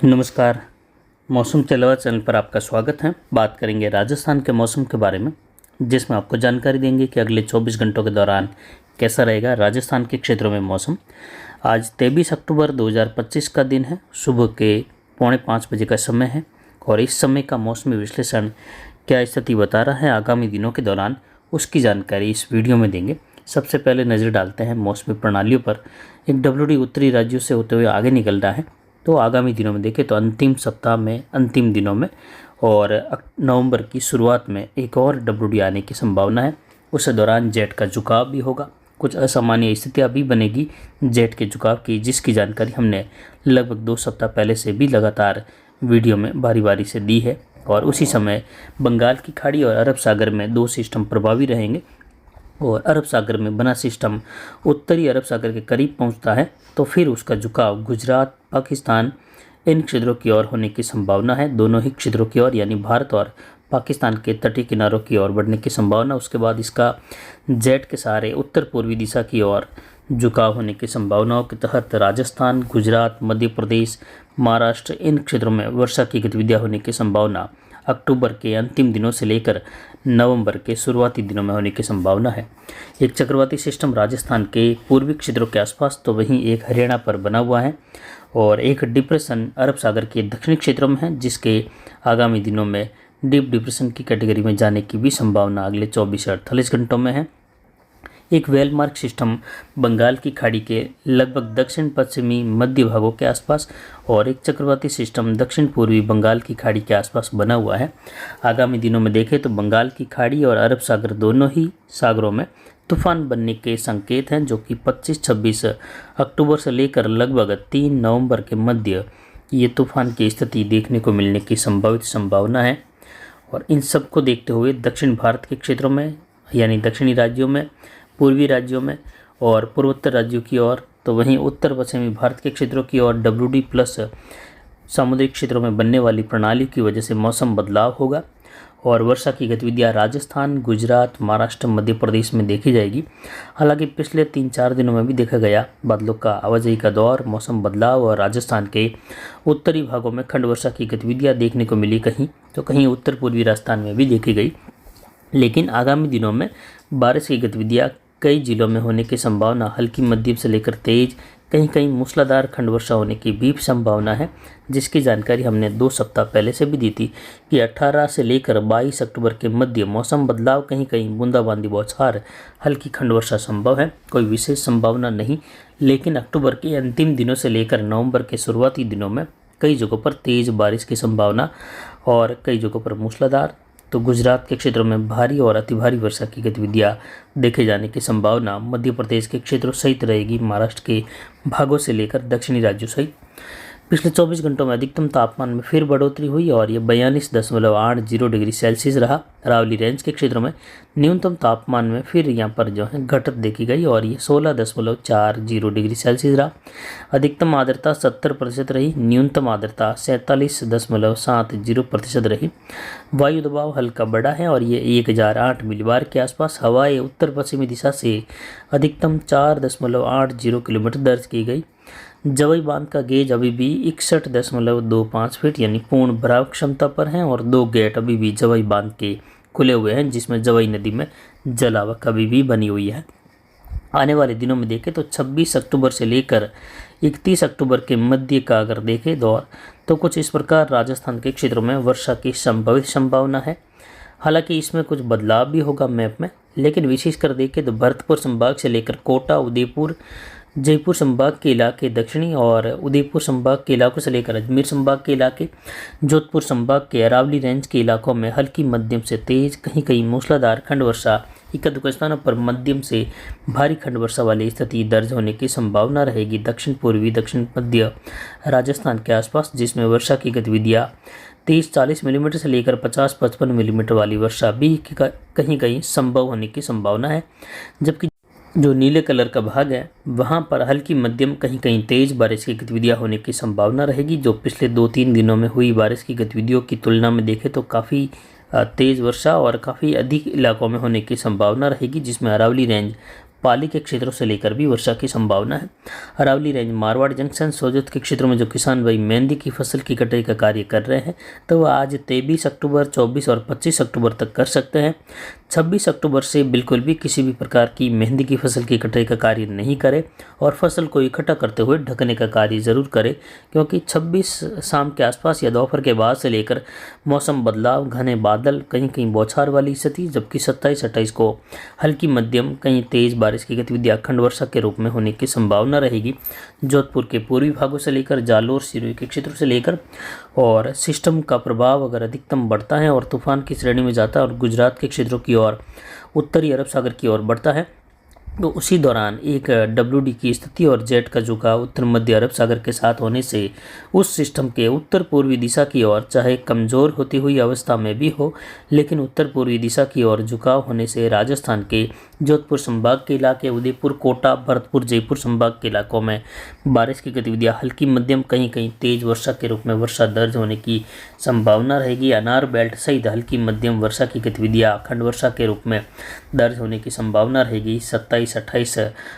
नमस्कार। मौसम चलवा चैनल पर आपका स्वागत है। बात करेंगे राजस्थान के मौसम के बारे में, जिसमें आपको जानकारी देंगे कि अगले 24 घंटों के दौरान कैसा रहेगा राजस्थान के क्षेत्रों में मौसम। आज 23 अक्टूबर 2025 का दिन है। सुबह के 4:45 बजे का समय है और इस समय का मौसमी विश्लेषण क्या स्थिति बता रहा है आगामी दिनों के दौरान, उसकी जानकारी इस वीडियो में देंगे। सबसे पहले नज़र डालते हैं मौसमी प्रणालियों पर। एक WD उत्तरी राज्यों से होते हुए आगे निकल रहा है, तो आगामी दिनों में देखें तो अंतिम सप्ताह में, अंतिम दिनों में और नवंबर की शुरुआत में एक और WD आने की संभावना है। उस दौरान जेट का झुकाव भी होगा, कुछ असामान्य स्थितियां भी बनेगी जेट के झुकाव की, जिसकी जानकारी हमने लगभग 2 सप्ताह पहले से भी लगातार वीडियो में बारी बारी से दी है। और उसी समय बंगाल की खाड़ी और अरब सागर में 2 सिस्टम प्रभावी रहेंगे और अरब सागर में बना सिस्टम उत्तरी अरब सागर के करीब पहुंचता है, तो फिर उसका झुकाव गुजरात, पाकिस्तान इन क्षेत्रों की ओर होने की संभावना है। दोनों ही क्षेत्रों की ओर, यानी भारत और पाकिस्तान के तटीय किनारों की ओर बढ़ने की संभावना। उसके बाद इसका जेट के सहारे उत्तर पूर्वी दिशा की ओर झुकाव होने की संभावनाओं के तहत राजस्थान, गुजरात, मध्य प्रदेश, महाराष्ट्र इन क्षेत्रों में वर्षा की गतिविधियां होने की संभावना अक्टूबर के अंतिम दिनों से लेकर नवंबर के शुरुआती दिनों में होने की संभावना है। एक चक्रवाती सिस्टम राजस्थान के पूर्वी क्षेत्रों के आसपास, तो वहीं एक हरियाणा पर बना हुआ है और एक डिप्रेशन अरब सागर के दक्षिणी क्षेत्रों में है, जिसके आगामी दिनों में डीप डिप्रेशन की कैटेगरी में जाने की भी संभावना अगले 24 से 48 घंटों में है। एक वेलमार्क सिस्टम बंगाल की खाड़ी के लगभग दक्षिण पश्चिमी मध्य भागों के आसपास और एक चक्रवाती सिस्टम दक्षिण पूर्वी बंगाल की खाड़ी के आसपास बना हुआ है। आगामी दिनों में देखें तो बंगाल की खाड़ी और अरब सागर दोनों ही सागरों में तूफान बनने के संकेत हैं, जो कि 25-26 अक्टूबर से लेकर लगभग 3 नवंबर के मध्य ये तूफान की स्थिति देखने को मिलने की संभावित संभावना है। और इन सब को देखते हुए दक्षिण भारत के क्षेत्रों में, यानी दक्षिणी राज्यों में, पूर्वी राज्यों में और पूर्वोत्तर राज्यों की ओर, तो वहीं उत्तर पश्चिमी भारत के क्षेत्रों की ओर WD प्लस समुद्री क्षेत्रों में बनने वाली प्रणाली की वजह से मौसम बदलाव होगा और वर्षा की गतिविधियां राजस्थान, गुजरात, महाराष्ट्र, मध्य प्रदेश में देखी जाएगी। हालांकि पिछले 3-4 दिनों में भी देखा गया बादलों का आवाजाही का दौर, मौसम बदलाव और राजस्थान के उत्तरी भागों में खंड वर्षा की गतिविधियां देखने को मिली, कहीं तो कहीं उत्तर पूर्वी राजस्थान में भी देखी गई। लेकिन आगामी दिनों में बारिश की गतिविधियां कई जिलों में होने की संभावना, हल्की मध्यम से लेकर तेज, कहीं कहीं मूसलाधार खंड वर्षा होने की भी संभावना है, जिसकी जानकारी हमने 2 सप्ताह पहले से भी दी थी कि 18 से लेकर 22 अक्टूबर के मध्य मौसम बदलाव, कहीं कहीं बूंदाबांदी, बौछार, हल्की खंड वर्षा संभव है। कोई विशेष संभावना नहीं, लेकिन अक्टूबर के अंतिम दिनों से लेकर नवंबर के शुरुआती दिनों में कई जगहों पर तेज बारिश की संभावना और कई जगहों पर मूसलाधार, तो गुजरात के क्षेत्रों में भारी और अति भारी वर्षा की गतिविधियां देखे जाने की संभावना मध्य प्रदेश के क्षेत्रों सहित रहेगी, महाराष्ट्र के भागों से लेकर दक्षिणी राज्यों सहित। पिछले 24 घंटों में अधिकतम तापमान में फिर बढ़ोतरी हुई और ये 42.80 डिग्री सेल्सियस रहा। अरावली रेंज के क्षेत्रों में न्यूनतम तापमान में फिर यहाँ पर जो है घटत देखी गई और ये 16.40 डिग्री सेल्सियस रहा। अधिकतम आर्द्रता 70% रही, न्यूनतम आर्द्रता 47.70% रही। वायु दबाव हल्का बढ़ा है और ये 1008 मिलीबार के आसपास। हवाएं उत्तर पश्चिमी दिशा से अधिकतम 4.80 किलोमीटर दर्ज की गई। जवई बांध का गेज अभी भी 61.25 फीट यानी पूर्ण भराव क्षमता पर है और 2 गेट अभी भी जवई बांध के खुले हुए हैं, जिसमें जवई नदी में जलावक अभी भी बनी हुई है। आने वाले दिनों में देखें तो 26 अक्टूबर से लेकर 31 अक्टूबर के मध्य का अगर देखें दौर, तो कुछ इस प्रकार राजस्थान के क्षेत्रों में वर्षा की संभावित संभावना है। हालांकि इसमें कुछ बदलाव भी होगा मैप में, लेकिन विशेषकर देखें तो भरतपुर संभाग से लेकर कोटा, उदयपुर, जयपुर संभाग के इलाके दक्षिणी और उदयपुर संभाग के इलाकों से लेकर अजमेर संभाग के इलाके, जोधपुर संभाग के अरावली रेंज के इलाकों में हल्की मध्यम से तेज, कहीं कहीं मूसलाधार खंड वर्षा, एक-दो स्थानों पर मध्यम से भारी खंड वर्षा वाली स्थिति दर्ज होने की संभावना रहेगी दक्षिण पूर्वी, दक्षिण मध्य राजस्थान के आसपास, जिसमें वर्षा की गतिविधियाँ 30-40 मिलीमीटर से लेकर 50-55 मिलीमीटर वाली वर्षा भी कहीं कहीं संभव होने की संभावना है। जबकि जो नीले कलर का भाग है वहाँ पर हल्की मध्यम, कहीं कहीं तेज बारिश की गतिविधियाँ होने की संभावना रहेगी, जो पिछले 2-3 दिनों में हुई बारिश की गतिविधियों की तुलना में देखें तो काफ़ी तेज़ वर्षा और काफ़ी अधिक इलाकों में होने की संभावना रहेगी, जिसमें अरावली रेंज पाली के क्षेत्रों से लेकर भी वर्षा की संभावना है। अरावली रेंज, मारवाड़ जंक्शन, सोजत के क्षेत्रों में जो किसान भाई मेहंदी की फसल की कटाई का कार्य कर रहे हैं तो वह आज 23 अक्टूबर, 24 और 25 अक्टूबर तक कर सकते हैं। 26 अक्टूबर से बिल्कुल भी किसी भी प्रकार की मेहंदी की फसल की कटाई का कार्य नहीं करें और फसल को इकट्ठा करते हुए ढकने का कार्य जरूर करें, क्योंकि 26 शाम के आसपास या दोपहर के बाद से लेकर मौसम बदलाव, घने बादल, कहीं कहीं बौछार वाली स्थिति, जबकि 27-28 को हल्की मध्यम कहीं तेज बारिश की गतिविधि अखंड वर्षा के रूप में होने की संभावना रहेगी। जोधपुर के पूर्वी भागों से लेकर जालोर, सिरोही के क्षेत्रों से लेकर और सिस्टम का प्रभाव अगर अधिकतम बढ़ता है और तूफान की श्रेणी में जाता है और गुजरात के क्षेत्रों की ओर, उत्तरी अरब सागर की ओर बढ़ता है तो उसी दौरान एक WD की स्थिति और जेट का झुकाव उत्तर मध्य अरब सागर के साथ होने से उस सिस्टम के उत्तर पूर्वी दिशा की ओर चाहे कमज़ोर होती हुई अवस्था में भी हो, लेकिन उत्तर पूर्वी दिशा की ओर झुकाव होने से राजस्थान के जोधपुर संभाग के इलाके, उदयपुर, कोटा, भरतपुर, जयपुर संभाग के इलाकों में बारिश की गतिविधियाँ हल्की मध्यम कहीं कहीं तेज वर्षा के रूप में वर्षा दर्ज होने की संभावना रहेगी। अनार बेल्ट सहित हल्की मध्यम वर्षा की गतिविधियाँ अखंड वर्षा के रूप में दर्ज होने की संभावना रहेगी। 27-28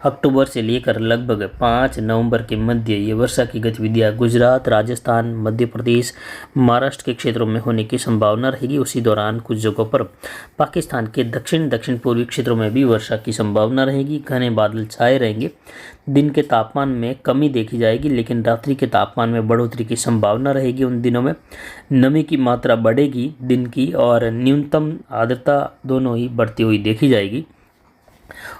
अक्टूबर से लेकर लगभग 5 नवंबर के मध्य ये वर्षा की गतिविधियाँ गुजरात, राजस्थान, मध्य प्रदेश, महाराष्ट्र के क्षेत्रों में होने की संभावना रहेगी। उसी दौरान कुछ जगहों पर पाकिस्तान के दक्षिण पूर्वी क्षेत्रों में भी वर्षा की संभावना रहेगी। घने बादल छाए रहेंगे। दिन के तापमान में कमी देखी जाएगी, लेकिन रात्रि के तापमान में बढ़ोतरी की संभावना रहेगी। उन दिनों में नमी की मात्रा बढ़ेगी दिन की, और न्यूनतम आर्द्रता दोनों ही बढ़ती हुई देखी जाएगी।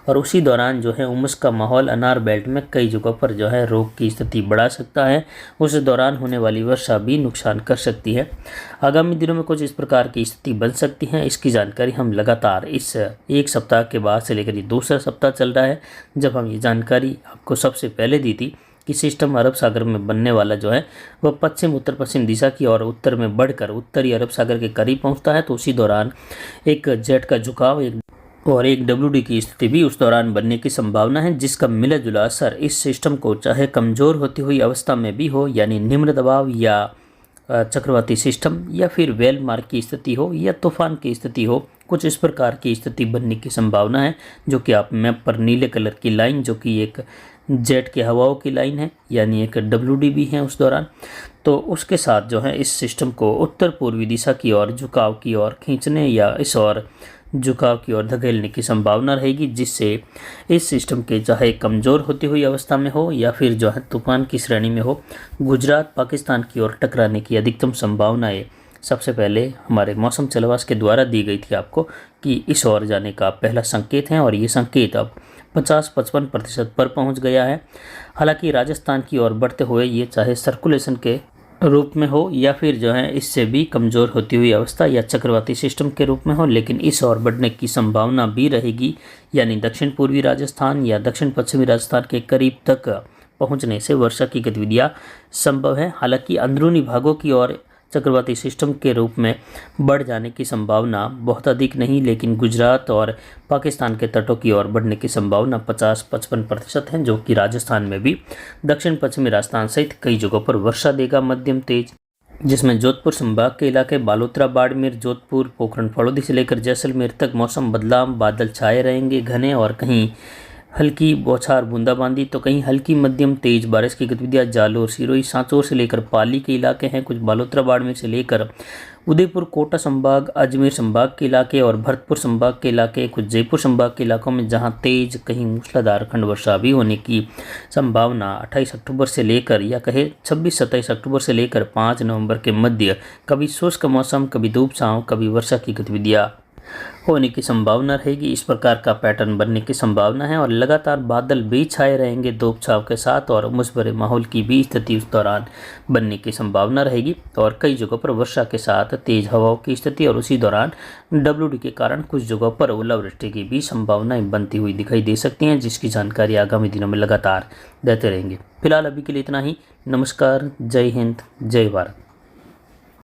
और उसी दौरान जो है उमस का माहौल अनार बेल्ट में कई जगहों पर जो है रोग की स्थिति बढ़ा सकता है। उस दौरान होने वाली वर्षा भी नुकसान कर सकती है। आगामी दिनों में कुछ इस प्रकार की स्थिति बन सकती है। इसकी जानकारी हम लगातार इस एक सप्ताह के बाद से लेकर ये दूसरा सप्ताह चल रहा है, जब हम ये जानकारी आपको सबसे पहले दी थी कि सिस्टम अरब सागर में बनने वाला जो है वह पश्चिम उत्तर पश्चिम दिशा की और उत्तर में बढ़कर उत्तरी अरब सागर के करीब पहुँचता है। तो उसी दौरान एक जेट का झुकाव और एक WD की स्थिति भी उस दौरान बनने की संभावना है, जिसका मिला जुला असर इस सिस्टम को चाहे कमज़ोर होती हुई अवस्था में भी हो, यानी निम्न दबाव या चक्रवाती सिस्टम, या फिर वेल मार्ग की स्थिति हो या तूफान की स्थिति हो, कुछ इस प्रकार की स्थिति बनने की संभावना है। जो कि आप मैप पर नीले कलर की लाइन, जो कि एक जेट के हवाओं की लाइन है, यानी एक WD भी है उस दौरान, तो उसके साथ जो है इस सिस्टम को उत्तर पूर्वी दिशा की ओर झुकाव की ओर खींचने या इस ओर झुकाव की ओर धकेलने की संभावना रहेगी, जिससे इस सिस्टम के चाहे कमज़ोर होती हुई अवस्था में हो या फिर जो है तूफान की श्रेणी में हो, गुजरात, पाकिस्तान की ओर टकराने की अधिकतम संभावनाएं सबसे पहले हमारे मौसम चलवास के द्वारा दी गई थी आपको कि इस ओर जाने का पहला संकेत है, और ये संकेत अब 50-55% पर पहुंच गया है। हालांकि राजस्थान की ओर बढ़ते हुए ये चाहे सर्कुलेशन के रूप में हो या फिर जो है इससे भी कमज़ोर होती हुई अवस्था या चक्रवाती सिस्टम के रूप में हो, लेकिन इस ओर बढ़ने की संभावना भी रहेगी, यानी दक्षिण पूर्वी राजस्थान या दक्षिण पश्चिमी राजस्थान के करीब तक पहुंचने से वर्षा की गतिविधियाँ संभव है। हालांकि अंदरूनी भागों की ओर चक्रवाती सिस्टम के रूप में बढ़ जाने की संभावना बहुत अधिक नहीं, लेकिन गुजरात और पाकिस्तान के तटों की ओर बढ़ने की संभावना 50-55% है, जो कि राजस्थान में भी दक्षिण पश्चिमी राजस्थान सहित कई जगहों पर वर्षा देगा मध्यम तेज, जिसमें जोधपुर संभाग के इलाके बालोतरा, बाड़मेर, जोधपुर, पोखरण, फड़ौदी से लेकर जैसलमेर तक मौसम बदलाव, बादल छाए रहेंगे घने और कहीं हल्की बौछार बूंदाबांदी, तो कहीं हल्की मध्यम तेज बारिश की गतिविधियाँ जालोर, सिरोही, सांचौर से लेकर पाली के इलाके हैं, कुछ बालोतरा, बाड़मेर से लेकर उदयपुर, कोटा संभाग, अजमेर संभाग के इलाके और भरतपुर संभाग के इलाके, कुछ जयपुर संभाग के इलाकों में जहां तेज कहीं मूसलाधार खंड वर्षा भी होने की संभावना 28 अक्टूबर से लेकर या कहे 26-27 अक्टूबर से लेकर 5 नवंबर के मध्य कभी शुष्क मौसम, कभी धूप छांव, कभी वर्षा की गतिविधियाँ होने की संभावना रहेगी। इस प्रकार का पैटर्न बनने की संभावना है और लगातार बादल भी छाए रहेंगे धूप छांव के साथ, और उमस भरे माहौल की भी स्थिति उस दौरान बनने की संभावना रहेगी और कई जगहों पर वर्षा के साथ तेज हवाओं की स्थिति, और उसी दौरान WD के कारण कुछ जगहों पर ओलावृष्टि की भी संभावनाएं बनती हुई दिखाई दे सकती हैं, जिसकी जानकारी आगामी दिनों में लगातार देते रहेंगे। फिलहाल अभी के लिए इतना ही। नमस्कार, जय हिंद, जय भारत।